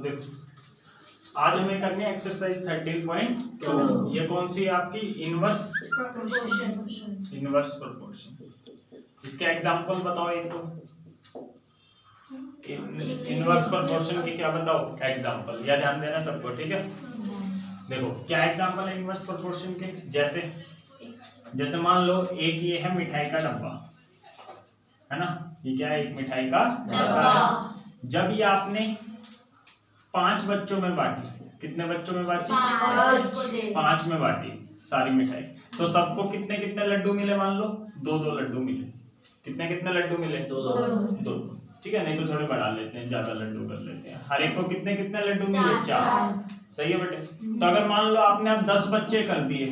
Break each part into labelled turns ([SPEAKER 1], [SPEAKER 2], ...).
[SPEAKER 1] देखो आज हमें करनी है एक्सरसाइज 13.2। ये कौन सी है आपकी? Inverse proportion. इसके एग्जांपल बताओ एक तो। इनवर्स प्रोपोर्शन के क्या बताओ एग्जांपल, या ध्यान देना सबको, ठीक है। देखो क्या एग्जांपल है इनवर्स प्रोपोर्शन के। जैसे मान लो एक ये है मिठाई का डब्बा, है ना। ये क्या है? एक मिठाई का डब्बा है। जब ये आपने 5 बच्चों में बांटी, कितने बच्चों में बांटी? 5 में बांटी सारी मिठाई, तो सबको कितने कितने लड्डू मिले? मान लो 2-2 लड्डू मिले। कितने कितने लड्डू मिले? 2, ठीक है। नहीं तो थोड़े बढ़ा लेते हैं, ज्यादा लड्डू कर लेते हैं। हर एक को कितने कितने लड्डू मिले? 4। सही है बेटे। तो अगर मान लो आपने अब 10 बच्चे कर दिए,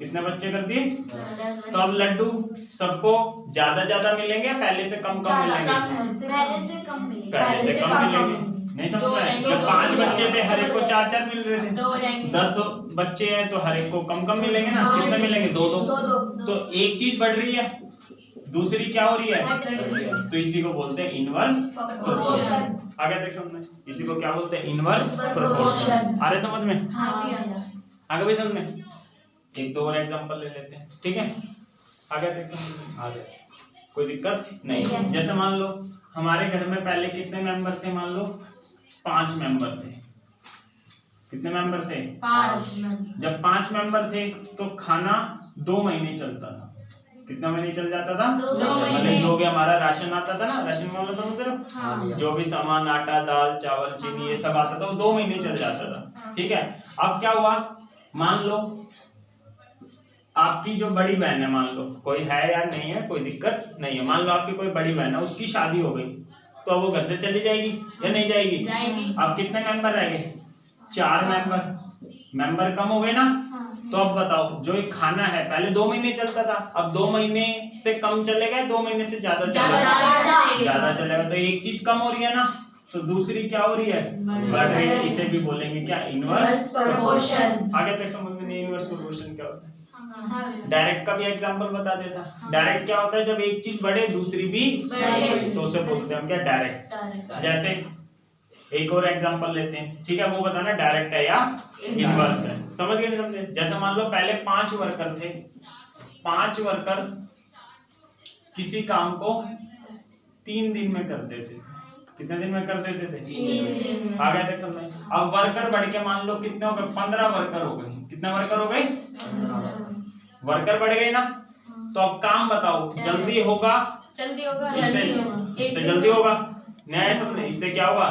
[SPEAKER 1] कितने बच्चे कर दिए? तो अब लड्डू सबको ज्यादा ज्यादा मिलेंगे, पहले से कम मिलेंगे? पहले से कम मिलेंगे। नहीं समझ में? जब 5 बच्चे थे हर एक को 4-4 मिल रहे थे, 10 बच्चे हैं तो हर एक को कम मिलेंगे ना। कितने मिलेंगे? 2-2। तो एक चीज बढ़ रही है, दूसरी क्या हो रही है? तो इसी को बोलते हैं इनवर्स प्रोपोर्शन। आ गया समझ में? इसी को क्या बोलते हैं? Inverse proportion. आ रहे समझ में? आगे भी समझ में? एक दो और एग्जांपल ले लेते हैं, ठीक है। आ गया समझ में? आ गया, कोई दिक्कत नहीं। जैसे मान लो हमारे घर में पहले कितने मेंबर थे? मान लो 5 मेंबर थे। कितने मेंबर थे? 5। जब 5 मेंबर थे तो खाना 2 महीने चलता था। कितना महीने चल जाता था? 2 महीने। जो भी हमारा राशन आता था ना, राशन वाला समझ रहे हो? हाँ। जो भी सामान, आटा, दाल, चावल, चीनी, ये सब आता था, वो 2 महीने चल जाता था, ठीक है। अब क्या हुआ? मान लो आपकी जो बड़ी बहन है, मान लो कोई है या नहीं है, कोई दिक्कत नहीं है। मान लो आपकी कोई बड़ी बहन है, उसकी शादी हो गई, तो वो घर से चली जाएगी या नहीं जाएगी? अब कितने मेंबर रह गए? 4 मेंबर कम हो गए ना। तो अब बताओ, जो एक खाना है पहले 2 महीने चलता था, अब 2 महीने से कम चलेगा, 2 महीने से ज्यादा चलेगा। तो एक चीज कम हो रही है ना, तो दूसरी क्या हो रही है? बढ़ रही है। इसे भी बोलेंगे क्या? Inverse proportion. आगे तक समझ में नहीं इनवर्स प्रोपोर्शन क्या होता है? डायरेक्ट का भी एग्जांपल बता देता। डायरेक्ट क्या होता है? जब एक चीज बढ़े दूसरी भी बढ़े, तो उसे बोलते हैं हम क्या? डायरेक्ट। जैसे एक और एग्जांपल लेते हैं, ठीक है। वो बताना डायरेक्ट है या इनवर्स है। समझ गए नहीं समझे? जैसे मान लो पहले 5 वर्कर थे, 5 वर्कर किसी काम को 3 दिन में कर देते थे। कितने दिन में कर देते थे? 3 दिन। आ गया तक समझ? अब वर्कर बढ़ के मान लो कितने हो गए? 15 वर्कर हो गए। कितने वर्कर हो गए? वर्कर बढ़ गए ना। तो अब काम बताओ, जल्दी होगा? इससे जल्दी होगा। न्याय समझे? इससे क्या होगा?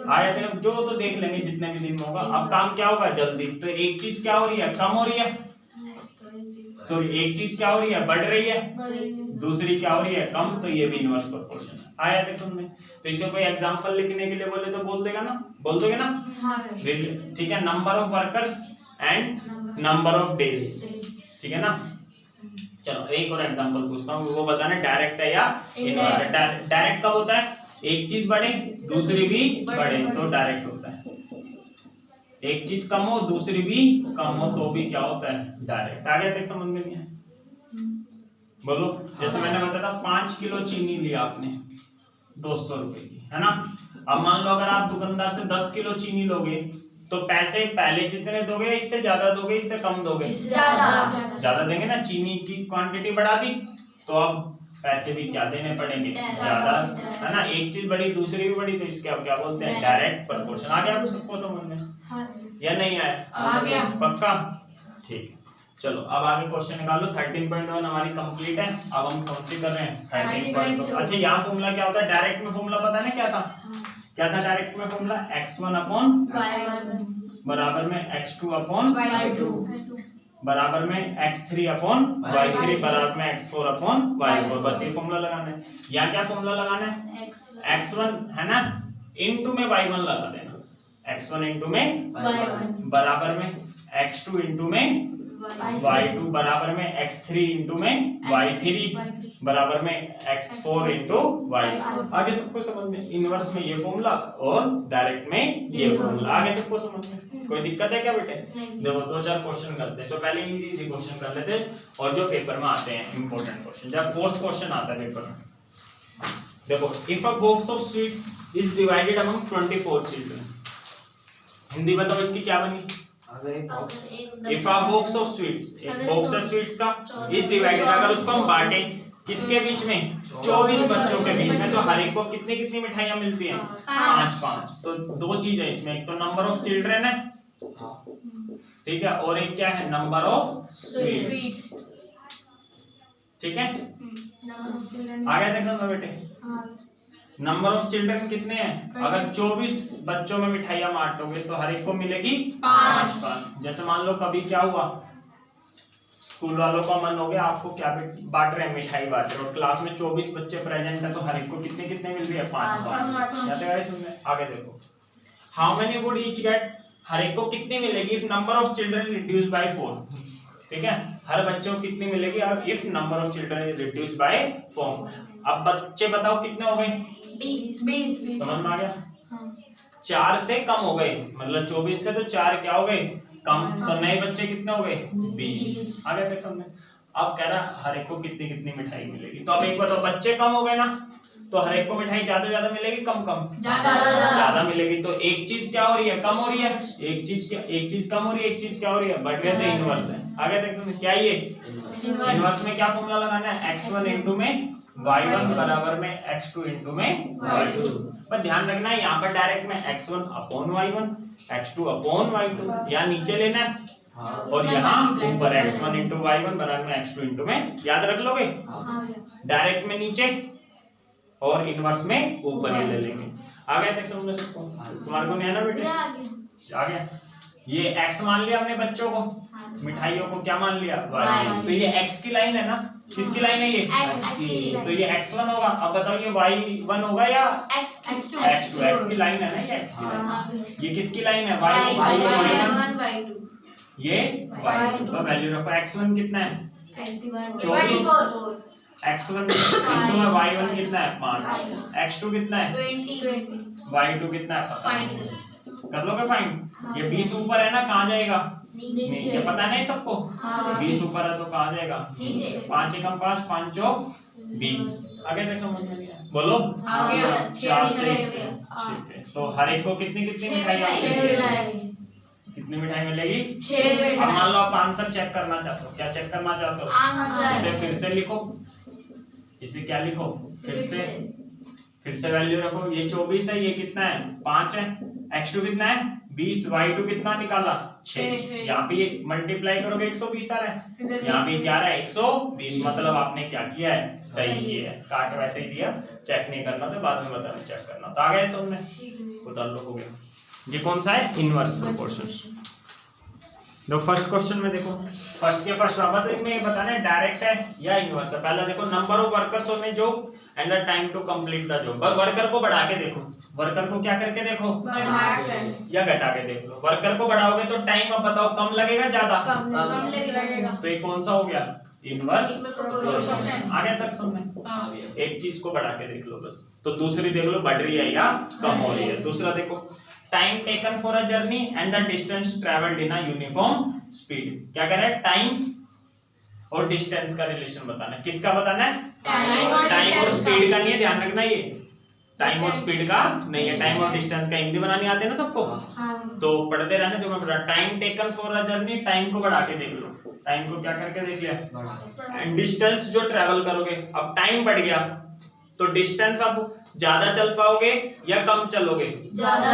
[SPEAKER 1] आया थे जो तो देख लेंगे जितने भी दिन में होगा। अब काम क्या होगा? जल्दी। तो एक चीज क्या हो रही है? कम हो रही है। सॉरी, एक चीज क्या हो रही है? बढ़ रही है। दूसरी क्या हो रही है? कम। तो ये भी इनवर्स प्रोपोर्शन है। आया थे समझ में? तो इसमें कोई एग्जांपल लिखने के लिए बोले तो बोल देगा ना? बोल दोगे ना? ठीक है। Number of workers and number of days, ठीक है ना। चलो एक और एग्जांपल पूछता हूँ, वो बताना डायरेक्ट है या इनवर्स है। डायरेक्ट कब होता है? एक चीज बढ़े दूसरी भी बढ़े तो डायरेक्ट होता है। एक चीज कम हो दूसरी भी कम हो तो भी क्या होता है? डायरेक्ट। आगे तक समझ में नहीं है? बोलो। जैसे मैंने बताया 5 किलो चीनी ली आपने 200 रुपए की, है ना। अब मान लो अगर आप दुकानदार से 10 किलो चीनी लोगे, तो पैसे पहले जितने दोगे, इससे ज्यादा दोगे, इससे कम दोगे? ज्यादा देंगे ना। चीनी की क्वांटिटी बढ़ा दी, तो अब पैसे भी क्या देने पड़ेंगे? ज्यादा, है ना। एक चीज बढ़ी दूसरी भी बढ़ी, तो इसके अब क्या बोलते हैं? Direct proportion. आ गया आपको सबको समझ में या नहीं आया? आ गया। पक्का? ठीक है। चलो अब आगे क्वेश्चन निकालो। 13.1 हमारी कंप्लीट है। अब हम कौन सी कर रहे हैं? 13.2। अच्छा, यहाँ फॉर्मूला क्या होता है? डायरेक्ट में फॉर्मूला पता है ना क्या था? क्या था डायरेक्ट में फॉर्मूला? x1 अपॉन बराबर में x2 अपॉन बराबर में x3 अपॉन y3 बराबर में x4 अपॉन y4। बस ये फॉर्मूला लगाना है। यहाँ क्या फॉर्मूला लगाना है? x1 है ना, इनटू में y1 लगा देना। x1 इनटू में y1 बराबर में x2 इनटू में y2 बराबर में x3 इंटू में y3 बराबर में x4 इंटू y4। आगे सबको समझ में? इनवर्स में ये फॉर्मूला और डायरेक्ट में ये फॉर्मूला। आगे सबको समझ में? कोई दिक्कत है क्या बेटे? देखो 2-4 क्वेश्चन करते हैं। तो पहले इजी क्वेश्चन कर लेते हैं, और जो पेपर में आते हैं इंपॉर्टेंट क्वेश्चन। जब 4th क्वेश्चन आता है पेपर में, देखो if a box of sweets is divided among 24 children, Hindi बताओ इसकी क्या बनी? If a box of sweets, एक बॉक्स है स्वीट्स का, इज डिवाइडेड, अगर उसको हम बांटे किसके बीच में? 24 बच्चों के बीच में, तो हर एक को कितनी कितनी मिठाइयां मिलती हैं? 5-5। तो दो चीज है इसमें, एक तो नंबर ऑफ चिल्ड्रन है, ठीक है, और एक क्या है? नंबर ऑफ स्वीट्स, ठीक है। आगे देख लो बेटे, नंबर ऑफ चिल्ड्रन कितने हैं? अगर 24 बच्चों में मिठाइयां बांटोगे तो हर एक को मिलेगी 5। जैसे मान लो कभी क्या हुआ, स्कूल वालों का मन हो गया, आपको क्या बांट रहे हैं? मिठाई बांट रहे हो, क्लास में 24 बच्चे प्रेजेंट है, तो हर एक को कितने कितने मिल रही है? 5। आगे देखो, how many would each get, हर एक को कितनी मिलेगी? If number of children reduce by 4, ठीक है, हर बच्चों को कितनी मिलेगी? If number of children is reduce by 4। अब बच्चे बताओ कितने हो गए? 20। समझ में आ गया? 4 से कम हो गए, मतलब 24 थे तो 4 क्या हो गए? कम, तो नए बच्चे कितने हो गए? 20। आगे तक समझे? अब कह रहा हर एक को कितनी कितनी मिठाई मिलेगी, तो अब एक बताओ, बच्चे कम हो गए ना, तो हर एक को मिठाई ज्यादा मिलेगी, कम ज्यादा मिलेगी, तो एक चीज क्या हो रही है? कम हो रही है। एक चीज कम हो रही है, एक चीज क्या हो रही है? बढ़ गया, तो इनवर्स है। आगे तक समझे? क्या ये इनवर्स में क्या फॉर्मूला लगाना है? x1 इनटू में y1 बराबर में x2 इनटू में y2। पर ध्यान रखना है यहाँ पर डायरेक्ट में x1 upon y1, x2 upon y2, यहाँ नीचे लेना है और यहाँ ऊपर x1 इंटू y1 बराबर में x2 इंटू में, याद रख लोगे? डायरेक्ट में नीचे और इनवर्स में ऊपर ही ले लेंगे। आ गया तक समझ सकते हो? तुम्हारे को नहीं है ना बेटे? आ गया। ये x मान लिया हमने बच्चों को, मिठाइयों को क्या मान लिया? y। तो ये x की लाइन है ना, किसकी लाइन है ये? x की। तो ये x1 होगा। अब बताओ ये y1 होगा या x2? x की लाइन है ना, ये x की लाइन। ये किसकी लाइन है? y1 ये y2। तो वैल्यू रखो, x1 कितना है? 24, x1 इंटू में y1 कितना है? 5, x2 कितना है? 20, y2 कितना है? पता कर लोगे फाइंड? ये 20 ऊपर है ना, कहाँ जाएगा? नीचे। पता नहीं सबको? 20 ऊपर है तो कहाँ जाएगा? नीचे। 5 एकम 5, 5 चौक 20। आगे तक समझ में नहीं आया? बोलो। 4 से, ठीक है। तो हर एक को कितनी कितनी मिठाई मिलेगी? कितनी मिठाई मिलेगी? 6। अब मान लो आप आंसर चेक करना चाहते हो, क्या चेक करना चाहते हो? इसे फिर से लिखो, इसे क्या लिखो? फिर से वैल्यू रखो। ये 24 है, ये कितना है? 5 है, x2 कितना है? 20, y2 कितना निकाला? 6। यहाँ पे मल्टीप्लाई करोगे 120 आ रहा है, यहाँ पे क्या रहा है? 120। मतलब आपने क्या किया है? सही किया है। काट वैसे ही दिया, चेक नहीं करना तो बाद में बताना, चेक करना। तो आ गया समझ में? उतार लो, हो गया। ये कौन सा है? Inverse proportion. दो फर्स्ट क्वेश्चन में देखो, फर्स्ट के फर्स्ट वापस इनमें ये बताना है डायरेक्ट है या इनवर्स है। पहला देखो, number of workers on a job and the time to complete the job. Worker को बढ़ा के देखो, वर्कर को क्या करके देखो? बढ़ाकर या घटा के देख लो। वर्कर को बढ़ाओगे तो टाइम अब बताओ कम लगेगा ज्यादा? कम लगेगा। तो ये कौन सा हो गया? Inverse proportion. आ गया तक समझ? एक चीज को बढ़ा के देख लो बस। तो दूसरी देख लो बढ़ रही है या कम हो रही है। दूसरा देखो, time taken for a journey and the distance travelled in a uniform speed. क्या कर रहा है? टाइम और डिस्टेंस का रिलेशन बताना है। किसका बताना है? टाइम और स्पीड का नहीं है, ध्यान रखना। ये टाइम और स्पीड का नहीं है, टाइम और डिस्टेंस का। हिंदी बनानी आती है ना सबको? तो पढ़ते रहना। जो मैं बोल रहा, time taken for a journey, time को बढ़ा के देख लो। टाइम को क्या करके देख लिया? एंड डिस्टेंस जो ट्रेवल करोगे। अब टाइम बढ़ गया तो डिस्टेंस अब ज्यादा चल पाओगे या कम चलोगे? ज्यादा।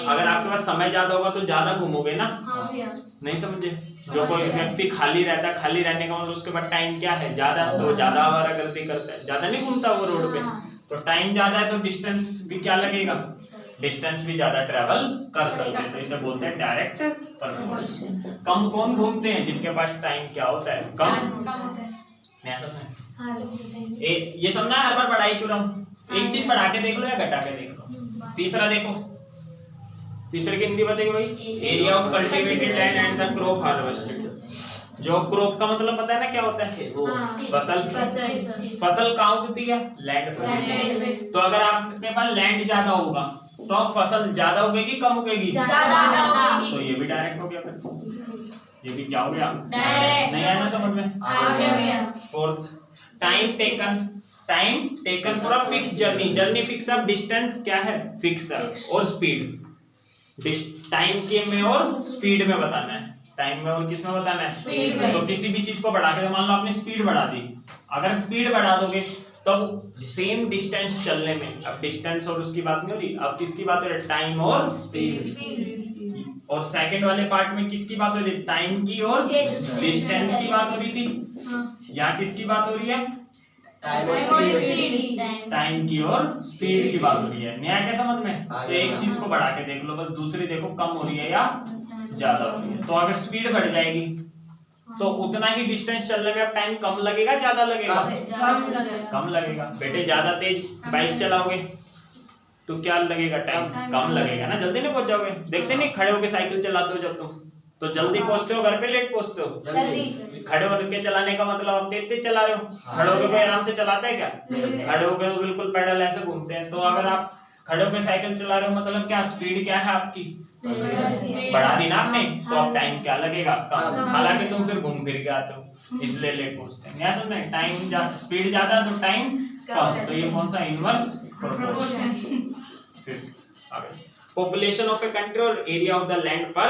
[SPEAKER 1] अगर आपके पास समय ज्यादा होगा तो ज्यादा घूमोगे ना? नहीं समझे? जो कोई व्यक्ति खाली रहता है, खाली रहने का मतलब उसके पास टाइम क्या है? ज्यादा। तो ज्यादा आवारागर्दी करता है, ज्यादा नहीं घूमता वो रोड पे। तो टाइम ज्यादा है तो डिस्टेंस भी क्या लगेगा? डिस्टेंस भी ज्यादा ट्रेवल कर सकते हैं। तो इसे बोलते हैं डायरेक्ट प्रोपोर्शन। कम कौन घूमते हैं? जिनके पास टाइम क्या होता है? कम। ये समझना हर बार बढ़ाई क्यों रहा हूं? एक चीज बढ़ा के देख लो या घटा के देख लो। तीसरा देखो, तीसरे की हिंदी बताइए भाई। Area of cultivated land and the crop harvested. जो क्रॉप का मतलब पता है ना क्या होता है? वो फसल। फसल कहाँ उगती है? लैंड पर। तो अगर आपके पास लैंड ज्यादा होगा तो फसल ज्यादा उगेगी कम उगेगी? तो ये भी डायरेक्ट हो गया फिर। ये भी क्या हो गया? नहीं आया ना समझ में? Fourth, time taken. Time taken for a fix journey, journey fix है, डिस्टेंस क्या है फिक्स है, और स्पीड टाइम के में और स्पीड में बताना है, टाइम में और किस में बताना है
[SPEAKER 2] स्पीड में।
[SPEAKER 1] तो किसी भी चीज को बढ़ा के, मान लो आपने स्पीड बढ़ा दी, अगर स्पीड बढ़ा दोगे तब सेम डिस्टेंस चलने में, अब डिस्टेंस और उसकी बात नहीं हो रही, अब किसकी बात हो रही है टाइम और
[SPEAKER 2] स्पीड।
[SPEAKER 1] और सेकंड वाले पार्ट में किसकी बात हो रही है टाइम की और डिस्टेंस की बात हो रही थी, यहाँ किसकी बात हो रही है टाइम की और स्पीड की बात हो रही है। न्याय क्या समझ में, तो एक चीज को बढ़ा के देख लो बस, दूसरी देखो कम हो रही है या ज्यादा हो रही है। तो अगर स्पीड बढ़ जाएगी तो उतना ही डिस्टेंस चलने में अब टाइम कम लगेगा ज्यादा लगेगा, कम लगेगा। बेटे ज्यादा तेज बाइक चलाओगे तो क्या लगेगा टाइम कम लगेगा ना, जल्दी नहीं पहुंच जाओगे। देखते नहीं खड़े होके साइकिल चलाते हो जब तुम, तो जल्दी पहुंचते हो घर पे लेट पहुंचते हो। खड़े होके चलाने का मतलब आप तेज तेज चला रहे हो, खड़े होके कोई आराम से चलाता है क्या, खड़े होके तो बिल्कुल पैडल ऐसे घूमते हैं। तो अगर आप खड़े होके साइकिल चला रहे हो मतलब क्या स्पीड क्या है आपकी बढ़ा दी ना आपने, तो अब टाइम क्या लगेगा कम, हालांकि तुम फिर घूम फिर के आते हो इसलिए लेट पहुंचते हैं। याद समझे, टाइम स्पीड ज्यादा तो टाइम कम, तो ये कौन सा inverse proportion. Population of a country और एरिया ऑफ द लैंड पर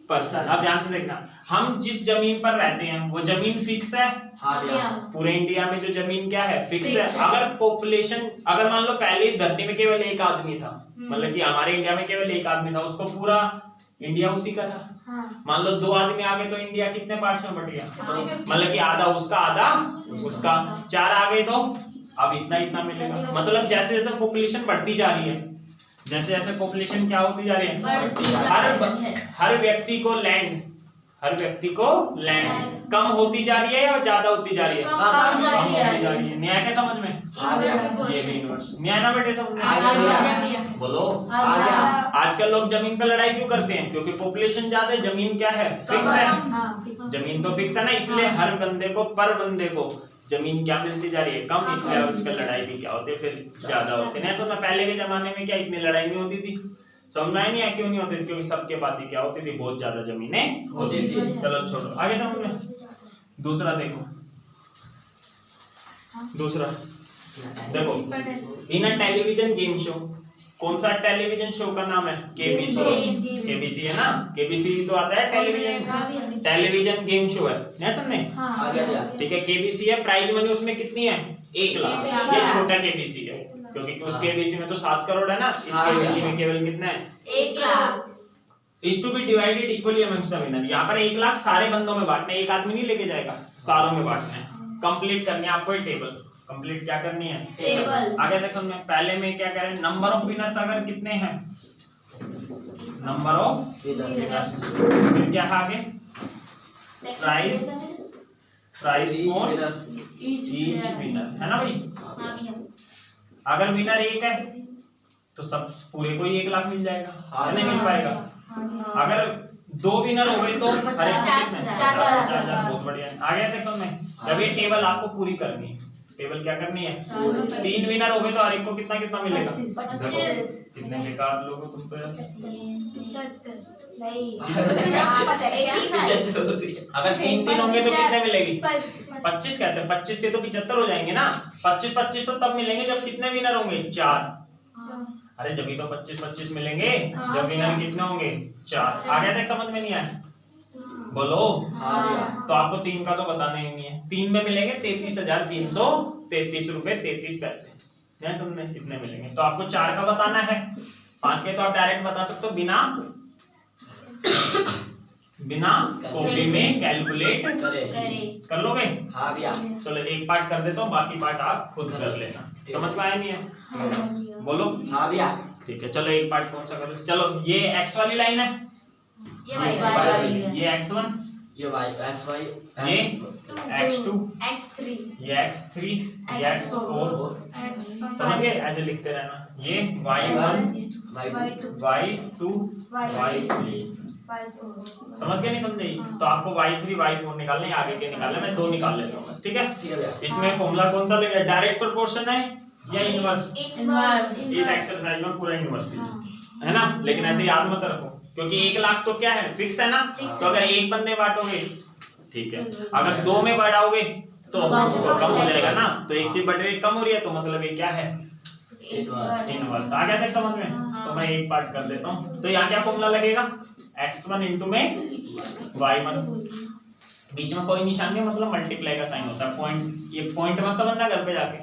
[SPEAKER 1] पर्सन। अब ध्यान से देखना, हम जिस जमीन पर रहते हैं वो जमीन फिक्स है, पूरे इंडिया में जो जमीन क्या है फिक्स है। अगर पॉपुलेशन, अगर मान लो पहले इस धरती में केवल एक आदमी था, मतलब कि हमारे इंडिया में केवल एक आदमी था, उसको पूरा इंडिया उसी का था। मान लो 2 आदमी आ गए तो इंडिया कितने पार्ट्स में बट गया, मतलब कि आधा उसका आधा उसका, 4 आ गए तो अब इतना इतना मिलेगा। मतलब जैसे जैसे पॉपुलेशन बढ़ती जा रही है, जैसे जैसे पॉपुलेशन क्या होती जा रही है, हर व्यक्ति को लैंड, हर व्यक्ति को लैंड कम होती जा रही है या ज्यादा होती जा रही है, कम होती जा रही है। न्याय क्या समझ में, ये भी इनवर्स न्याय ना बेटे समझ में, बोलो आजकल लोग जमीन पे लड़ाई क्यों करते हैं, क्योंकि पॉपुलेशन ज्यादा है, जमीन क्या है फिक्स है, जमीन तो फिक्स है ना, इसलिए हर बंदे को पर बंदे को जमीन क्या मिलती जा रही है कम, इसलिए आजकल लड़ाई भी क्या होती है फिर ज्यादा होती है। ऐसा ना पहले के जमाने में क्या इतनी लड़ाई नहीं होती थी, समझ में नहीं आया क्यों नहीं होती थी, क्योंकि सबके पास ही क्या होती थी बहुत ज्यादा जमीनें होती थी। चलो छोड़ो आगे समझ में। दूसरा देखो, दूसरा देखो, इन अ टेलीविजन गेम शो, कौन सा टेलीविजन शो का नाम है केबीसी, केबीसी है ना, केबीसी तो आता है टेलीविजन, टेलीविजन गेम शो है ना समझे, ठीक है। केबीसी है, प्राइज मनी उसमें कितनी है 1 लाख, ये छोटा केबीसी है क्योंकि उस केबीसी में तो 7 करोड़ है ना, इस केबीसी में केवल कितना है
[SPEAKER 2] 1 lakh.
[SPEAKER 1] Is to be divided equally amongst the winner, यहाँ पर 1 लाख सारे बंदों में बांटना है, एक आदमी नहीं लेके जाएगा, सारों में बांटना है। कंप्लीट करनी है आपको ये टेबल, कंप्लीट क्या करनी है
[SPEAKER 2] टेबल।
[SPEAKER 1] आगे तक समझ में। पहले में क्या करें, नंबर ऑफ विनर्स अगर कितने हैं, नंबर ऑफ विनर्स, फिर क्या है आगे price, price for each winner है ना भाई। अगर विनर 1 है तो सब पूरे को ही 1 लाख मिल जाएगा, नहीं मिल पाएगा। अगर 2 विनर हो गए तो हर एक को 4,000, बहुत बढ़िया। आगे तक समझ में। जब ये टेबल आपको पूरी करनी है, टेबल क्या करनी है, 3 विनर हो गए तो हर एक को कितना कितना मिलेगा,
[SPEAKER 2] 25।
[SPEAKER 1] कितने बेकार लोग हो तुम तो यार। अगर 3 होंगे तो कितने मिलेगी 25, कैसे 25 से तो 75 हो जाएंगे ना, 25 तो तब मिलेंगे जब कितने विनर होंगे 4। अरे जब भी तो 25 मिलेंगे जब विनर कितने होंगे 4। आगे तक समझ में नहीं आया, बोलो तो आपको 3 का तो बताना ही नहीं है। 3 में मिलेंगे 33,333 रुपए 33 पैसे, नहीं समझ में कितने मिलेंगे। तो आपको 4 का बताना है, 5 के तो आप डायरेक्ट बता सकते हो बिना बिना कॉपी में कैलकुलेट कर लोगे।
[SPEAKER 3] हाँ भैया।
[SPEAKER 1] चलो एक पार्ट कर देता हूँ, बाकी पार्ट आप खुद कर लेना। समझ में आया नहीं है, बोलो।
[SPEAKER 3] हाँ भैया।
[SPEAKER 1] ठीक है, चलो एक पार्ट कौन सा कर, चलो ये x वाली लाइन है,
[SPEAKER 2] ये y,
[SPEAKER 1] ये x1,
[SPEAKER 3] ये y, xy,
[SPEAKER 1] ये x2,
[SPEAKER 2] x3,
[SPEAKER 1] ये x3, ये x4, समझ गए। ऐसे लिखते रहना, ये y1, y2, y3, समझ गए नहीं समझे। तो आपको y3 y4 निकालने, आगे के निकालने, मैं 2 निकाल लेता हूँ बस, ठीक है। इसमें फॉर्मूला कौन सा लेगा, डायरेक्ट प्रोपोर्शन है या इनवर्स। इस एक्सरसाइज में पूरा इनवर्स है ना, लेकिन ऐसे याद मत रखो क्योंकि 1 लाख तो क्या है फिक्स है ना। तो अगर एक बंदे बांटोगे ठीक है, अगर 2 में बढ़ाओगे तो कम हो जाएगा ना, तो एक चीज बढ़ रही है कम हो रही है, तो मतलब ये क्या है, इनवर्स। आ गया था समझ में? तो मैं एक पार्ट कर देता हूँ। तो यहाँ क्या फॉर्मूला लगेगा, x1 इंटू में y1, बीच में कोई निशान नहीं, मतलब मल्टीप्लाई का साइन होता है, पॉइंट, ये पॉइंट मत समझना घर पे जाके,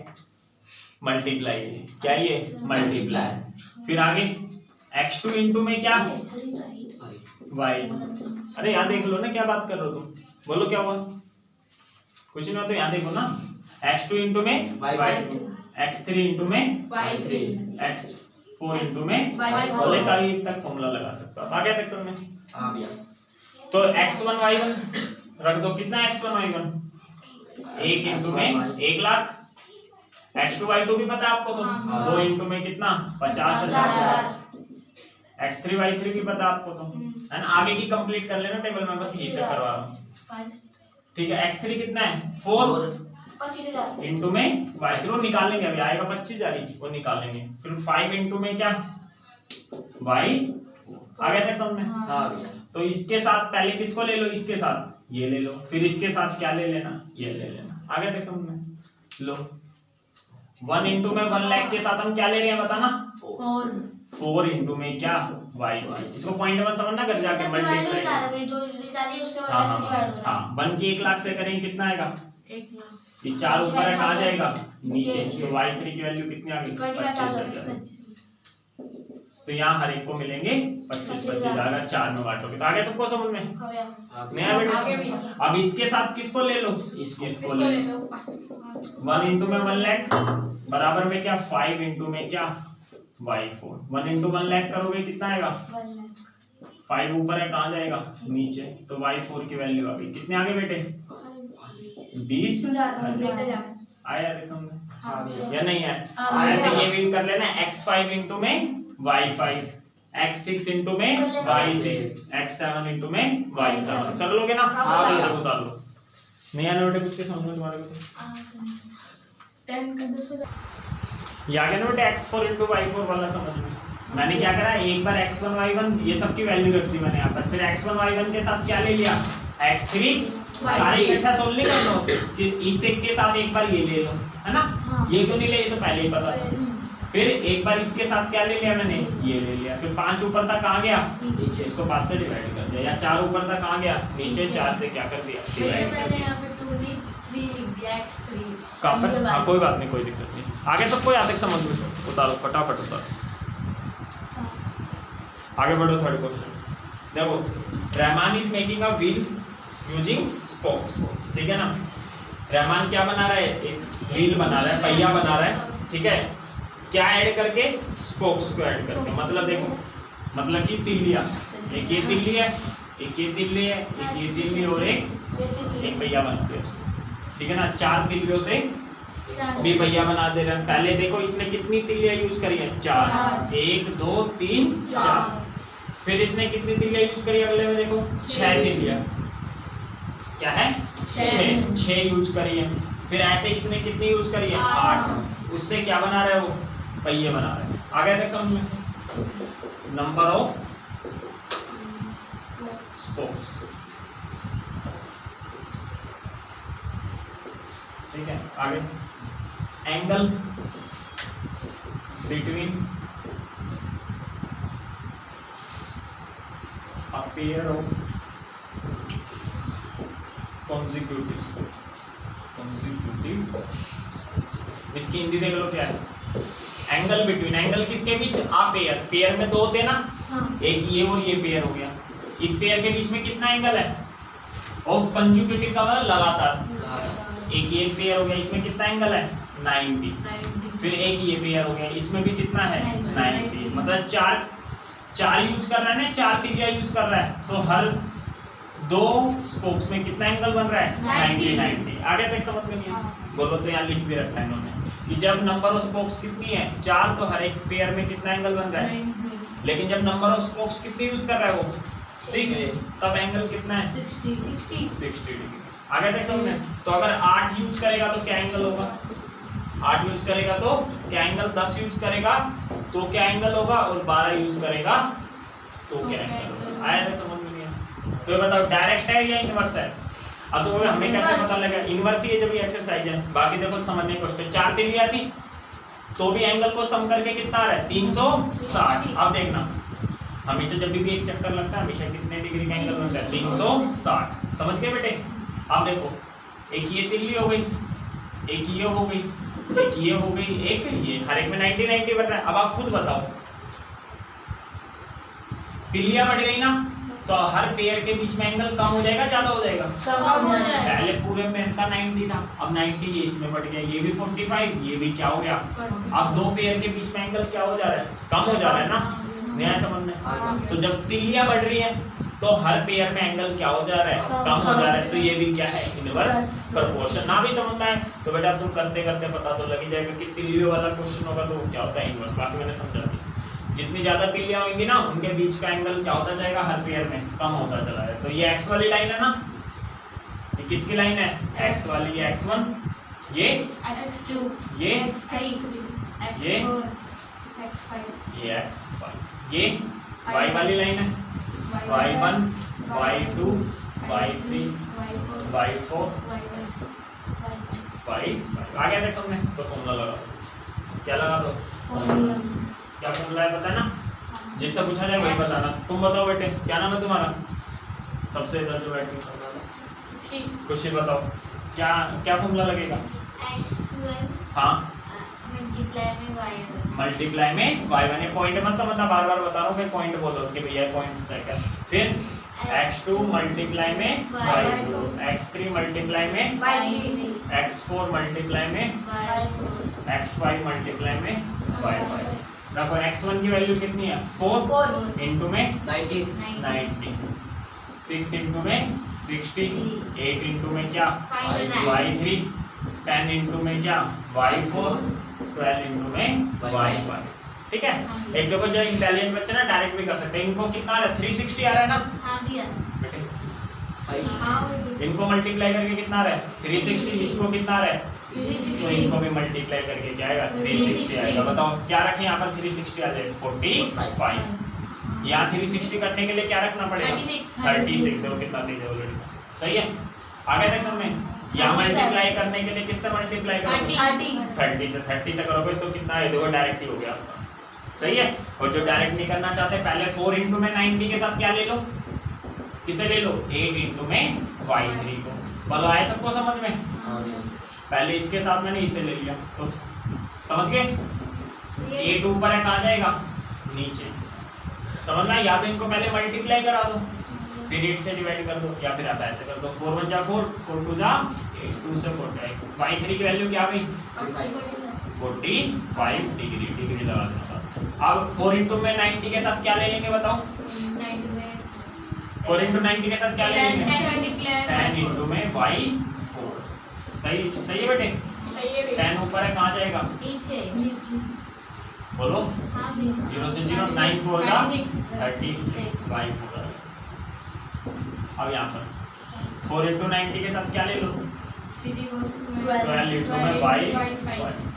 [SPEAKER 1] मल्टीप्लाई, क्या ये मल्टीप्लाई। फिर आगे x2 इंटू में क्या y, अरे यहाँ देख लो ना क्या बात कर रहे हो तुम, बोलो क्या हुआ, कुछ नहीं हो तो यहाँ देखो ना, x2 इंटू में y2, x3 इंटू में
[SPEAKER 2] y3,
[SPEAKER 1] x4 इंटू में
[SPEAKER 2] y4,
[SPEAKER 1] बोले का ही तक फॉर्मूला लगा सकता हो। आ गया टेक्स्ट में?
[SPEAKER 3] हाँ भैया।
[SPEAKER 1] तो x1 y1 रख दो, कितना x1 y1, 1 इंटू में 1 लाख, x2 y2 भी पता है आपको, तो 2 इंटू में कितना 50,000, x3 y3 भी पता आपको, तो है ना। आगे की कंप्लीट कर लेना टेबल में, बस ये तक करवा रहा हूँ, ठीक है। x3 कितना है 4
[SPEAKER 2] 25,000
[SPEAKER 1] इंटू में y3 निकाल लेंगे, अभी आएगा 25,000 ही, वो निकाल लेंगे। फिर 5 इंटू में क्या y, आ गया था समझ में?
[SPEAKER 3] हाँ भैया।
[SPEAKER 1] तो इसके साथ पहले किसको ले लो, इसके साथ ये ले लो, फिर इसके साथ क्या ले लेना, ये ले लेना। आ गया था समझ में? लो 1 इंटू में 1 लाख के साथ हम क्या ले रहे हैं बताना, 4 इंटू में क्या y, इसको पॉइंट में समझना, कर जाके मल्टीप्लाई। हाँ हाँ हाँ, 1 की 1 लाख से करेंगे कितना आएगा, ये 4 ऊपर है, कहाँ जाएगा नीचे, तो y3 की वैल्यू कितनी आ गई 25,000। तो यहाँ हर एक को मिलेंगे 25 जाएगा, 4 में बांटोगे तो आगे सबको समझ में नया बेटा। अब इसके साथ किसको ले लो, इसको ले लो, 1 इंटू में 1 लाख बराबर में क्या 5 इंटू में क्या y4, 1 इंटू 1 लाख करोगे कितना आएगा, 5 ऊपर है, कहाँ जाएगा नीचे, तो y4 की वैल्यू आ गई, कितने आगे बेटे 20,000। आया समझ या नहीं आया? ऐसे ये भी कर लेना, x5 इंटू में y5, x6 इंटू में y6, x7 इंटू में y7, कर लोगे ना? हाँ बता लो, नहीं आने बेटे कुछ के समझ में तुम्हारे को? ये आ गया ना बेटे x4 इंटू y4 वाला समझ में? मैंने क्या करा, एक बार x1 y1 ये सब की वैल्यू रख दी मैंने यहाँ पर, फिर x1 y1 के साथ क्या ले लिया x3, सारे इकट्ठा सोल्व नहीं कर लो कि इससे के साथ एक बार ये ले लो, है ना? ये क्यों नहीं ले, ये तो पहले ही पता था। फिर एक बार इसके साथ क्या ले लिया मैंने, ये ले लिया, फिर 5 ऊपर तक आ गया नीचे, इसको 5 से डिवाइड कर दिया, या 4 ऊपर तक आ गया नीचे, 4 से क्या कर दिया डिवाइड कर दिया। हाँ कोई बात नहीं, कोई दिक्कत नहीं, आगे सबको याद है समझ में, उतारो फटाफट उतारो, आगे बढ़ो। थर्ड क्वेश्चन देखो, Rahman is making a wheel using spokes, ठीक है ना। रहमान क्या बना रहा है, एक व्हील बना रहा है, पहिया बना रहा है, ठीक है। क्या ऐड करके, स्पोक्स को ऐड करके, मतलब देखो, मतलब कि तिल्लियां, एक ये तिल्ली है, एक ये तिल्ली है, एक ये तिल्ली और एक पहिया बनाते हैं, ठीक है ना। 4 तिल्लियों से भी पहिया बना दे रहे हैं। पहले देखो इसने कितनी तिल्लियां यूज करी है, 4, 1 2 3 4। फिर इसने कितनी तिल्लियां यूज करी, अगले में देखो 6 तिल्लियां, क्या है 6 यूज करी है। फिर ऐसे इसने कितनी यूज करी है 8, उससे क्या बना रहा है वो, पहिए बना रहा है। आगे देख समझ में, नंबर ऑफ स्पोक्स, ठीक है। आगे angle between a pair of consecutive, इसकी हिंदी देख लो क्या है, एंगल बिटवीन, एंगल किसके बीच, आ पेयर, पेयर में 2 होते ना, एक ये और ये पेयर हो गया, इस पेयर के बीच में कितना एंगल है, ऑफ कंसेक्यूटिव का मतलब लगातार, एक ये पेयर हो गया, इसमें कितना एंगल है 90, फिर एक ये पेयर हो गया, इसमें भी कितना है 90, मतलब 4 यूज कर रहा है ना, 4 तिल्लियां यूज कर रहा है, तो हर 2 स्पोक्स में कितना एंगल बन रहा है 90। आगे तक समझ में नहीं है? बोलो तो यहाँ लिख भी रखा है इन्होंने कि जब नंबर ऑफ स्पोक्स कितनी है 4, तो हर एक पेयर में कितना एंगल बन रहा है, लेकिन जब नंबर ऑफ स्पोक्स कितनी यूज कर रहा है वो 6, तब एंगल कितना है 60 डिग्री। आगे तक समझ में? तो अगर 8 यूज करेगा तो क्या एंगल होगा, 8 यूज करेगा तो क्या एंगल, 10 यूज करेगा तो क्या एंगल होगा, और 12 यूज करेगा तो क्या एंगल होगा। आया तक समझ में नहीं है? तो ये बताओ डायरेक्ट है या इनवर्स है, अब तो हमें कैसे पता लगा इनवर्स ही है जब ये एक्सरसाइज है। बाकी देखो समझने की कोशिश, 4 तिल्लियां थी तो भी एंगल को सम करके कितना आ रहा है 360। अब देखना हमेशा जब भी एक चक्कर लगता है हमेशा कितने डिग्री का एंगल बनता है 360। समझ गए बेटे? अब देखो एक ये तिल्ली हो गई, एक ये हो गई, एक ये हो गई, एक ये, हर एक में 90 90 बन रहा है। अब आप खुद बताओ तिल्लियां बढ़ गई ना तो हर पेयर के बीच में एंगल कम हो जाएगा ज्यादा हो जाएगा?
[SPEAKER 2] कम हो जाएगा।
[SPEAKER 1] पहले पूरे में का 90 था, अब 90 ये इसमें बढ़ गया, ये भी 45, ये भी क्या हो गया? अब दो पेयर के बीच में एंगल क्या हो जा रहा है? कम हो जा रहा है ना? नया समझ में? तो जब तिल्लियां बढ़ रही है तो हर पेयर में एंगल क्या हो जा रहा है? कम हो जा रहा है। तो ये भी क्या है? Inverse proportion. ना भी समझना है तो बेटा तुम करते करते पता तो लग ही जाएगा कि तिल्लियों वाला क्वेश्चन होगा तो क्या होता है इनवर्स। बाकी मैंने समझा दिया। जितनी ज्यादा तिल्लियां होंगी ना उनके बीच का एंगल क्या होता जाएगा? हर पेयर में कम होता चला है। तो ये x वाली लाइन है ना, ये किसकी लाइन है? x वाली, ये x1, ये
[SPEAKER 2] x2,
[SPEAKER 1] ये
[SPEAKER 2] x3,
[SPEAKER 1] ये
[SPEAKER 2] x5,
[SPEAKER 1] ये x5, ये y वाली लाइन है, y1, y2, y3, y4, y5। आ गया देख समझ में? तो फॉर्मूला लगा दो। क्या लगा दो? क्या फॉर्मूला है पता है ना? जिससे पूछा जाए वही बताना। तुम बताओ बेटे क्या नाम है तुम्हारा? सबसे इधर जो बैठे खुशी बताओ क्या क्या फॉर्मूला लगेगा? हाँ मल्टीप्लाई में y1। ये पॉइंट मत समझना, बार बार बता रहा हूँ, फिर पॉइंट बोलो कि भैया पॉइंट होता है क्या। फिर x2 मल्टीप्लाई में y2, x3 मल्टीप्लाई में x4 मल्टीप्लाई में x5 मल्टीप्लाई में y5। देखो x1 की वैल्यू कितनी है? 4 इंटू में 90, 6 इंटू में 60, 8 इंटू में क्या? y3, 10 इंटू में क्या? y4, 12 इंटू में y5। ठीक है? एक देखो जो इंटेलिजेंट बच्चे ना डायरेक्ट भी कर सकते हैं। इनको कितना आ रहा है? 360 आ रहा है ना बेटे? इनको मल्टीप्लाई करके कितना आ रहा है? 360। इसको कितना आ रहा है? तो इनको भी मल्टीप्लाई करके क्या आएगा? 360 आएगा। बताओ क्या रखें यहाँ पर? 360 आ जाए 45। यहाँ 360 करने के लिए क्या रखना पड़ेगा? 36। देखो कितना तेज है ऑलरेडी। सही है? आगे देख समझ में? यहाँ मल्टीप्लाई करने के लिए किससे मल्टीप्लाई करोगे? 30 से। 30 से करोगे तो कितना है? देखो डायरेक्ट ही हो गया आपका। सही है? और जो डायरेक्ट नहीं करना चाहते पहले 4 इंटू में 90 के साथ क्या ले लो? किसे ले लो? 8 इंटू में y3 को। बोलो आए सबको समझ में? पहले इसके साथ मैंने इसे ले लिया तो समझ गए? 8 ऊपर है कहाँ जाएगा? नीचे। समझना? या तो इनको पहले मल्टीप्लाई करा दो फिर 8 से डिवाइड कर दो, या फिर आप ऐसे कर दो 4 1 जा 4, 4 2 जा 8, 2 से 4 जाएगा। y3 की वैल्यू क्या आ गई? 45 डिग्री लगा देना। अब 4 इंटू में 90 के साथ क्या ले लेंगे बताओ? 4 इंटू 90 के साथ क्या ले लेंगे? 10 इंटू में y4। सही है बेटे? 10 ऊपर है कहाँ जाएगा? बोलो 0 से 0, 9 4 जा 36 y4। अब यहाँ पर 4 इंटू 90 के साथ क्या ले लो? 12 इंटू में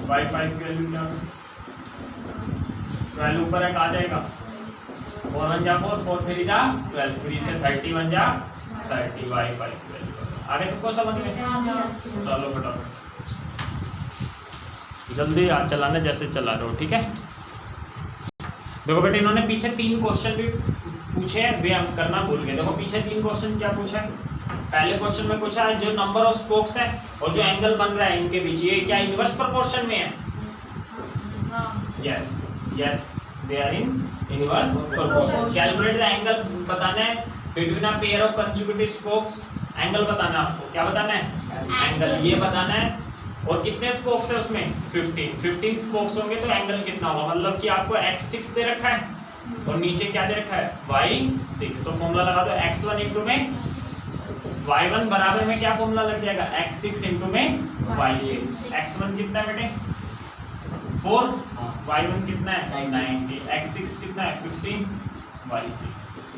[SPEAKER 1] y5 की वैल्यू क्या? 12 ऊपर है कहाँ जाएगा? 4 1 जा 4, 4 3 जा 12, 3 से 31 जा 30 y5 की वैल्यू। आगे सबको समझ में? चलो फटाफट जल्दी आज चलाना जैसे चला रहे हो। ठीक है? देखो बेटे इन्होंने पीछे 3 क्वेश्चन भी पूछे हैं, वे हम करना भूल गए। देखो पीछे 3 क्वेश्चन क्या पूछा है? पहले क्वेश्चन में पूछा है जो नंबर ऑफ स्पोक्स है और जो एंगल बन रहा है इनके बीच ये क्या इनवर्स प्रोपोर्शन में है? Yes they are in inverse proportion. Calculate the angle बताना है between a pair of consecutive spokes. Angle बताना है आपको। क्या बताना है? एंगल ये बताना है। और कितने स्पोक्स है उसमें? 15 स्पोक्स होंगे तो एंगल कितना होगा? मतलब कि आपको x6 दे रखा है और नीचे क्या दे रखा है? y6। तो फॉर्मूला लगा दो x1 इंटू में y1 बराबर में क्या फॉर्मूला लग जाएगा? x6 इंटू में y6। x1 कितना है बेटे? 4, y1 कितना है? 90, x6 कितना है? 15, y6।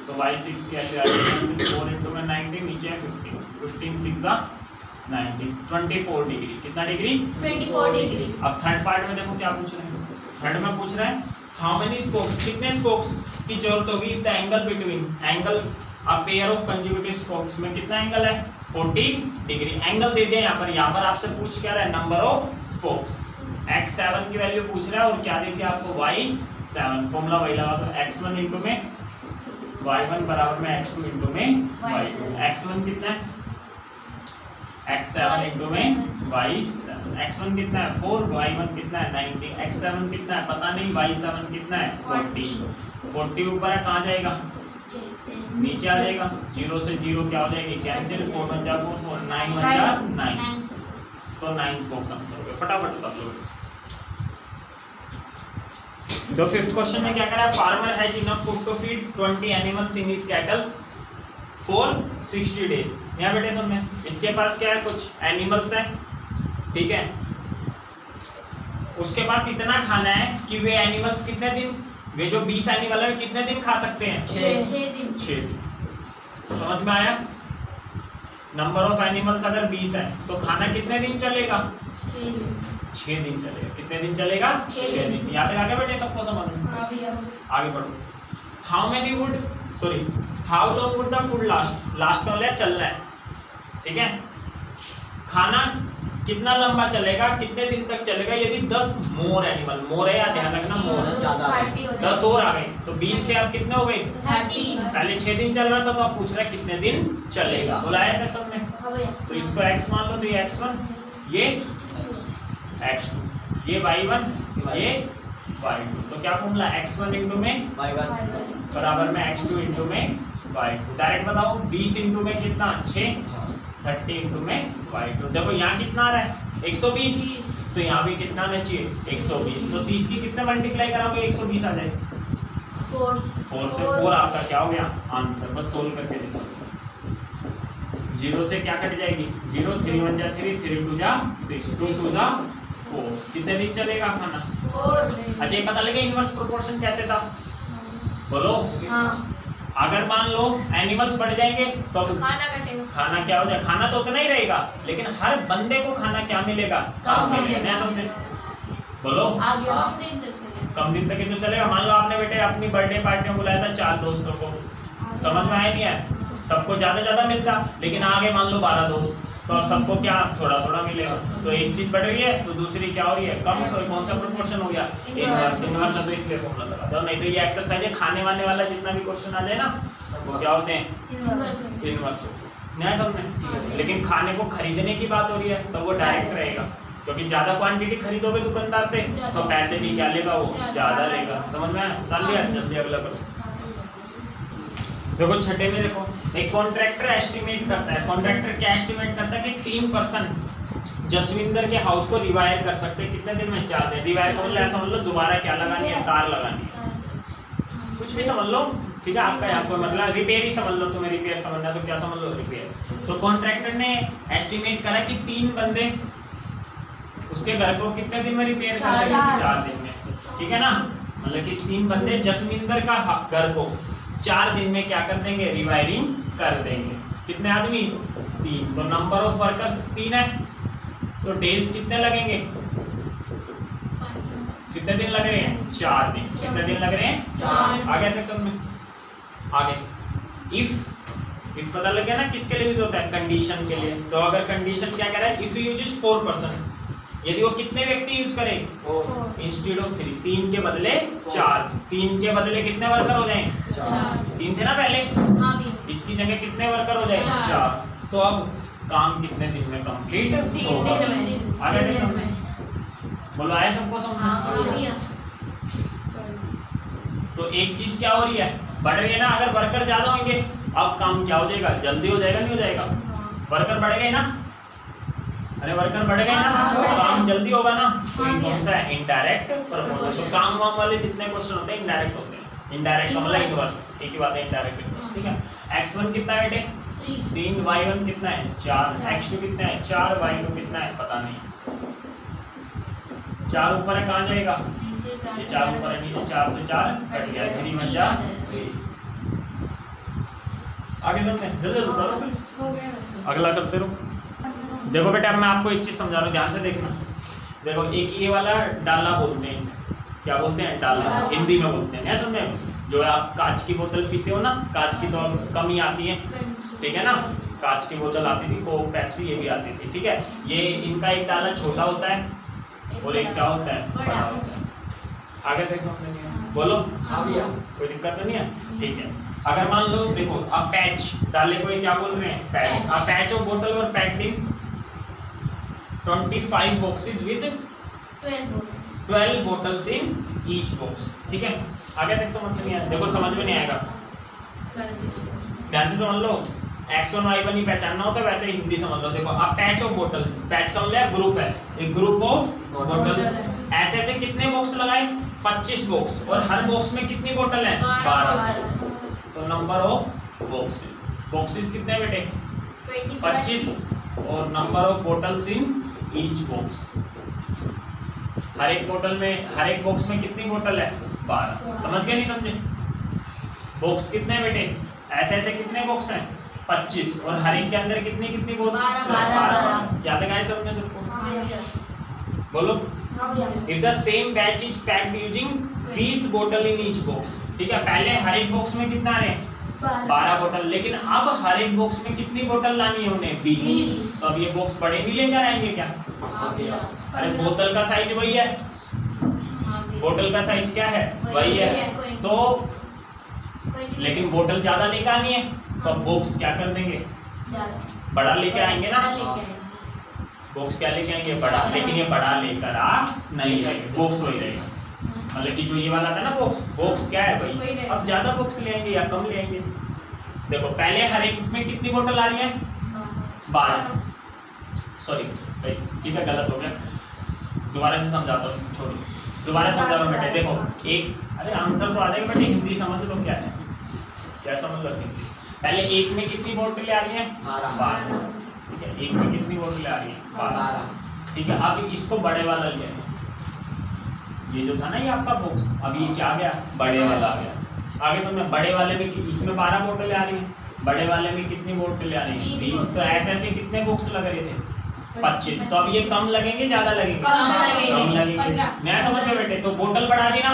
[SPEAKER 1] तो y6 की वैल्यू आ जाएगी 4 इंटू में 90, नीचे है 15 6 जा 90, 24 डिग्री। कितना डिग्री?
[SPEAKER 2] 24 डिग्री।
[SPEAKER 1] अब थर्ड पार्ट में देखो क्या पूछ रहे हैं? थर्ड में पूछ रहा है हाउ मेनी स्पोक्स, कितने स्पोक्स की जरूरत होगी if the angle between, angle अब पेयर ऑफ कंजुगेटिव स्पोक्स में कितना एंगल है 40 डिग्री। एंगल दे दिया यहाँ पर आपसे पूछ क्या रहा है नंबर ऑफ स्पोक्स। x7 की वैल्यू पूछ रहा है और क्या दे दिया आपको y7। फॉर्मूला वही लगा दो x1 इंटू में y1 बराबर में x2 इंटू में y2। x1 कितना है x7 इंटू में y7। x1 कितना है 4, y1 कितना है 90, x7 कितना है पता नहीं, y7 कितना है 40 ऊपर है कहाँ जाएगा नीचे आ जाएगा। 0 से 0 क्या हो जाएगी कैंसिल, 4 1 जा 4 4 9 1 जा 9, तो 9 स्पोक्स आंसर हो गया। फटाफट कर लो। द फिफ्थ क्वेश्चन में क्या करा है farmer has enough food to feed 20 animals in his cattle for 60 days. यहाँ बेटे सुनने, इसके पास क्या है कुछ एनिमल्स है, ठीक है, उसके पास इतना खाना है कि वे एनिमल्स कितने दिन, वे जो 20 एनिमल है कितने दिन खा सकते हैं 6 दिन। समझ में आया। नंबर ऑफ एनिमल्स अगर 20 है तो खाना कितने दिन चलेगा 6 दिन चलेगा। कितने दिन चलेगा 6 दिन। याद है आगे बेटे सबको समझ में। आगे बढ़ो। How many would how long would the food last. Last वाला चलना है, ठीक है। खाना कितना लंबा चलेगा, कितने दिन तक चलेगा यदि 10 मोर एनिमल, मोर है या ध्यान रखना मोर, 10 और आ गए तो 20 थे, अब कितने हो गए 30। पहले 6 दिन चल रहा था तो आप पूछ रहे कितने दिन चलेगा। बुलाया तक सबने, तो इसको x मान लो, तो ये x1 ये x2 ये y1 ये y2। तो क्या फॉर्मूला x1 इंटू में y1 बराबर में x2 इंटू में y2। डायरेक्ट बताओ 20 इंटू में कितना 6, 30 इंटू में y2। देखो यहाँ कितना आ रहा है 120, तो यहाँ भी कितना आना चाहिए 120। तो 30 की किससे मल्टीप्लाई कराओगे 120 आ जाए 4 से। 4 आपका क्या हो गया आंसर। बस सोल्व करके देखो। 0 से क्या कट जाएगी 0, 3 1 जा 3, 3 2 जा 6, 2 2 जा 4। कितने दिन चलेगा खाना 4। अच्छा ये पता लगे इनवर्स प्रोपोर्शन कैसे था बोलो। अगर मान लो एनिमल्स बढ़ जाएंगे तो खाना क्या हो जाए, खाना तो उतना ही रहेगा लेकिन हर बंदे को खाना क्या मिलेगा कम मिलेगा। नहीं समझे बोलो। कम दिन तक ही तो चलेगा। मान लो आपने बेटे अपनी बर्थडे पार्टी में बुलाया था 4 दोस्तों को, समझ में आया नहीं है, सबको ज्यादा मिलता, लेकिन आगे मान लो 12 दोस्त, तो और सबको क्या थोड़ा थोड़ा मिलेगा। तो एक चीज बढ़ रही है तो दूसरी क्या हो रही है कम। तो कौन सा प्रोपोर्शन हो गया इनवर्स। इनवर्स तो इसलिए फॉर्मूला लगा दो। नहीं तो ये एक्सरसाइज है, खाने वाने वाला जितना भी क्वेश्चन आ जाए ना वो क्या होते हैं इनवर्स होते हैं। नहीं समझ। लेकिन खाने को खरीदने की बात हो रही है तो वो डायरेक्ट रहेगा, क्योंकि ज्यादा क्वांटिटी खरीदोगे दुकानदार से तो पैसे भी क्या लेगा वो ज्यादा लेगा। समझ में आया। कर लिया, जल्दी अगला करो। देखो छठे में देखो, एक कॉन्ट्रैक्टर एस्टिमेट करता है। कॉन्ट्रैक्टर क्या एस्टिमेट करता है कि 3% जसविंदर के हाउस को रिवायर कर सकते हैं कितने दिन में 4 दिन। रिवायर को ऐसा समझ लो दोबारा क्या लगानी है तार लगानी है, कुछ भी समझ लो, ठीक है। आपका यहाँ पर मतलब रिपेयर ही समझ लो, तुम्हें रिपेयर समझना है तो क्या समझ लो रिपेयर। तो कॉन्ट्रैक्टर ने एस्टिमेट करा कि 3 बंदे उसके घर को कितने दिन में रिपेयर कर देंगे 4 दिन में, ठीक है ना। मतलब कि 3 बंदे जसविंदर का घर को 4 दिन में क्या कर देंगे रिवायरिंग कर देंगे। कितने आदमी 3। तो नंबर ऑफ वर्कर्स 3 है तो डेज कितने लगेंगे, कितने दिन लग रहे हैं 4 दिन। कितने दिन लग रहे हैं 4। आगे तक सब में आगे इफ पता लग गया ना किसके लिए यूज होता है कंडीशन के लिए। तो अगर कंडीशन क्या कह रहा है इफ यू यूज 4%, यदि वो कितने व्यक्ति यूज करें इंस्टेड ऑफ 3, 3 के बदले 4, 3 के बदले कितने वर्कर हो जाएं 3 थे ना पहले, इसकी जगह कितने वर्कर हो जाए 4। तो अब काम कितने दिन में कंप्लीट होगा। आगे नहीं समझ बोलो, आया सबको समझ। तो एक चीज क्या हो रही है बढ़ रही है ना। अगर वर्कर ज्यादा होंगे अब काम क्या हो जाएगा जल्दी हो जाएगा, नहीं हो जाएगा। वर्कर बढ़ गए ना, अरे वर्कर बढ़ गए ना तो काम जल्दी होगा ना। तो कौन सा है इनडायरेक्ट प्रपोर्शन। तो काम वाम वाले जितने क्वेश्चन होते हैं इनडायरेक्ट होते हैं। इनडायरेक्ट का मतलब इनवर्स, एक ही बात है इनडायरेक्ट इनवर्स, ठीक है। x1 कितना है बेटे 3, y1 कितना है 4, x2 कितना है 4, y2 कितना है पता नहीं। 4 ऊपर है कहाँ जाएगा ये 4 ऊपर है, नीचे 4 से 4 कट गया 3 1 जा 3। आगे समझते हैं, जल्दी बता दो फिर अगला करते रहो। देखो बेटा अब मैं आपको एक चीज समझा रहा हूँ, ध्यान से देखना। देखो एक ये वाला डाला बोलते हैं इसे, क्या बोलते हैं डाला, हिंदी में बोलते हैं, समझे। जो आप कांच की बोतल पीते हो ना, कांच की तो अब कम ही आती है, ठीक है ना, कांच की बोतल आती थी, कोक पेप्सी ये भी आती थी, ठीक है। ये इनका एक ताला छोटा होता है और एक क्या होता है, बड़ा होता है। आगे तक समझ नहीं आया? बोलो।
[SPEAKER 3] हाँ भैया।
[SPEAKER 1] कोई दिक्कत तो नहीं है? ठीक है। अगर मान लो देखो आप पैच डाले को क्या बोल रहे हैं, patch. A patch of bottle were packed in 25 boxes with 12 bottles in each box, ठीक है। आगे तक समझ में नहीं आया? देखो समझ में नहीं आएगा, ध्यान से समझ लो। X1 Y1 ही पहचानना होता है, वैसे हिंदी समझ लो। देखो अब पैच ऑफ बोतल, पैच का मतलब ग्रुप है, एक ग्रुप ऑफ बोटल्स। ऐसे ऐसे कितने बॉक्स लगाए, 25 बॉक्स, और हर बॉक्स में कितनी बोतल है, 12। तो नंबर ऑफ बॉक्सेस, बॉक्सेस कितने बेटे, 25, और number of bottles in each box. हर एक बोतल में, हर एक बॉक्स में कितनी बोतल है, 12। समझ गए नहीं समझे? बॉक्स कितने बेटे, ऐसे ऐसे कितने बॉक्स हैं, 25, और हर एक के अंदर कितनी कितनी बोतल, 12। याद है समझ में सबको? बोलो। If the same batch is packed using 20 बोतल in each box, ठीक है। पहले हर एक बॉक्स में कितना आ रहे हैं, 12 बोतल, लेकिन अब हर एक बॉक्स में कितनी बोतल लानी है उन्हें, 20। तो अब ये बॉक्स बड़े भी लेकर आएंगे क्या? अरे बोतल का साइज वही है, बोतल का साइज क्या है, वही है। तो लेकिन बोतल ज्यादा लेकर आनी है, तो अब बॉक्स क्या कर देंगे, बड़ा लेके आएंगे ना। बॉक्स क्या लेके आएंगे, बड़ा। लेकिन ये बड़ा लेकर आ नहीं जाएंगे, बॉक्स वही रहेगा। मतलब कि जो ये वाला था ना बॉक्स, बॉक्स क्या है भाई, अब ज्यादा बॉक्स ले आएंगे या कम ले आएंगे। देखो पहले हर एक में कितनी बोतल आ रही है, 12। सॉरी सही, ठीक है, गलत हो गया, दोबारा से समझाता हूँ, छोड़ो, दोबारा समझा लो बेटे। देखो एक, अरे आंसर तो आ जाएगा बेटे, हिंदी समझ लो क्या है, क्या समझ लो। पहले एक में कितनी बोतलें आ रही है, 12, ठीक है। एक में कितनी बोतलें आ रही है, 12, ठीक है। अब इसको बड़े वाला लिया, ये जो था ना ये आपका बॉक्स, अब ये क्या आ गया, बड़े वाला आ गया। आगे समझ, बड़े वाले में इसमें 12 बोतलें आ रही हैं, बड़े वाले में कितनी बोतलें आ रही हैं, 20। तो ऐसे ऐसे कितने बॉक्स लग रहे थे, 25। तो अब ये कम लगेंगे, ज्यादा लगेंगे, कम लगेंगे। नया समझ में बेटे? तो बोतल बढ़ा दी ना,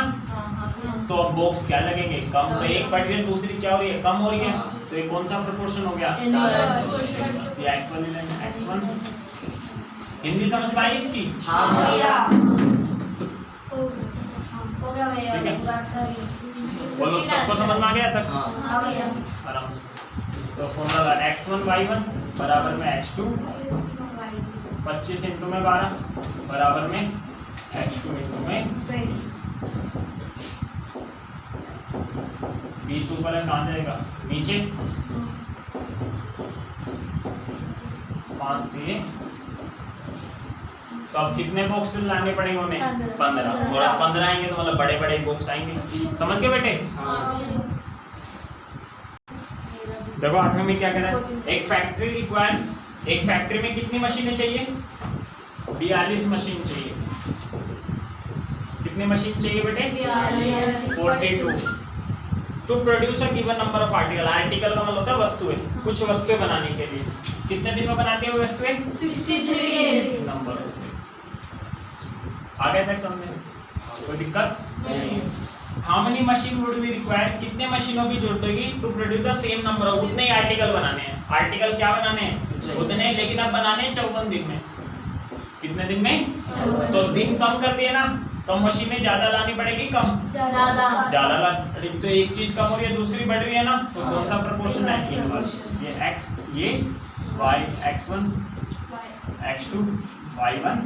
[SPEAKER 1] तो अब बॉक्स क्या लगेंगे, कम। तो एक बढ़ रही है, दूसरी क्या हो रही है, कम हो रही है। तो ये कौन सा प्रोपोर्शन हो गया, X1 X1। हिंदी समझ में आई इसकी?
[SPEAKER 3] हाँ भैया।
[SPEAKER 1] ठीक है, बोलो सबको समझ में आ गया तक?
[SPEAKER 3] हाँ भैया।
[SPEAKER 1] आराम से। तो फॉर्मूला X1 Y1 बराबर में X2, 25 इंटू में 12 बराबर में X2 इंटू में 20। ऊपर है, कहाँ जाएगा, नीचे, 5 दिए। तो अब कितने बॉक्स लाने पड़ेंगे उन्हें, 15। और अब 15 आएंगे तो मतलब बड़े बड़े बॉक्स आएंगे। समझ गए बेटे? देखो आगे हमें क्या करना है, एक फैक्ट्री रिक्वायर्स, एक फैक्ट्री में कितनी मशीनें चाहिए, 42 मशीन चाहिए। कितनी मशीन चाहिए बेटे, 42 to produce a given number of article. Article का मतलब होता है वस्तुएं, कुछ वस्तुएं बनाने के लिए। कितने दिन में बनाते हैं वो वस्तुएं,
[SPEAKER 2] 63 days।
[SPEAKER 1] Number of days. आगे तक समझे, कोई दिक्कत नहीं। How many machine would be required, कितने मशीनों की जरूरत होगी to produce the same number of, उतने ही आर्टिकल बनाने हैं। आर्टिकल क्या बनाने हैं, उतने, लेकिन अब बनाने हैं 54 दिन में। कितने दिन में, तो दिन कम कर दिए ना, तो मशीनें ज्यादा लानी पड़ेगी, कम ज्यादा ला। तो एक चीज कम हो रही है, दूसरी बढ़ रही है ना, तो कौन सा प्रोपोर्शन है, ये x, ये y, X1 X2 Y1